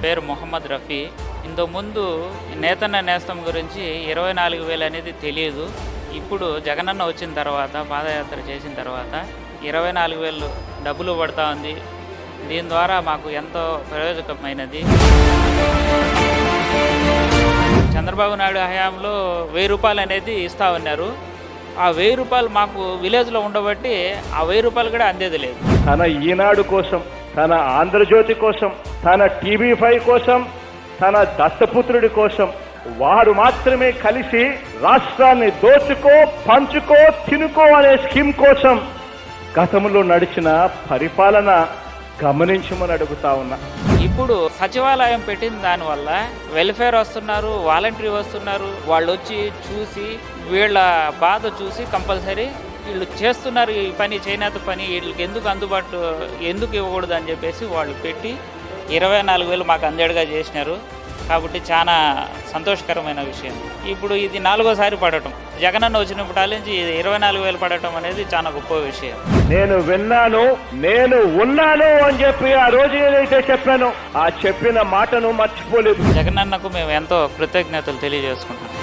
పేరు మొహమ్మద్ రఫీ. ఇంతకుముందు నేతన్న నేస్తం గురించి 24,000 అనేది తెలియదు. ఇప్పుడు జగనన్న వచ్చిన తర్వాత పాదయాత్ర చేసిన తర్వాత 24,000 డబ్బులు పడతా ఉంది. దీని ద్వారా మాకు ఎంతో ప్రయోజకమైనది. చంద్రబాబు నాయుడు హయాంలో 1,000 రూపాయలు అనేది ఇస్తా ఉన్నారు. ఆ 1,000 రూపాయలు మాకు విలేజ్లో ఉండబట్టి ఆ 1,000 రూపాయలు కూడా అందేది లేదు. తన ఈనాడు కోసం, తన ఆంధ్రజ్యోతి కోసం, తన TV5 కోసం, తన దత్తపుత్రుడి కోసం వారు మాత్రమే కలిసి రాష్ట్రాన్ని దోచుకో, పంచుకో, తినుకో అనే స్కీమ్ కోసం గతంలో నడిచిన పరిపాలన గమనించమని అడుగుతా ఉన్నా. ఇప్పుడు సచివాలయం పెట్టిన దానివల్ల వెల్ఫేర్ వస్తున్నారు, వాలంటరీ వస్తున్నారు. వాళ్ళు వచ్చి చూసి వీళ్ళ బాధ చూసి కంపల్సరీ వీళ్ళు చేస్తున్నారు ఈ పని, చేనేత పని, వీళ్ళకి ఎందుకు అందుబాటు ఎందుకు ఇవ్వకూడదు అని చెప్పేసి వాళ్ళు పెట్టి 24,000 మాకు అందేడుగా చేసినారు. కాబట్టి చాలా సంతోషకరమైన విషయం. ఇప్పుడు ఇది 4వసారి పడటం, జగనన్న వచ్చినప్పుడు నుంచి 24,000 పడటం అనేది చాలా గొప్ప విషయం. నేను విన్నాను, నేను ఉన్నాను అని చెప్పి ఆ రోజు ఏదైతే చెప్పానో ఆ చెప్పిన మాటను మర్చిపోలేదు. జగనన్నకు మేము ఎంతో కృతజ్ఞతలు తెలియజేసుకుంటున్నాం.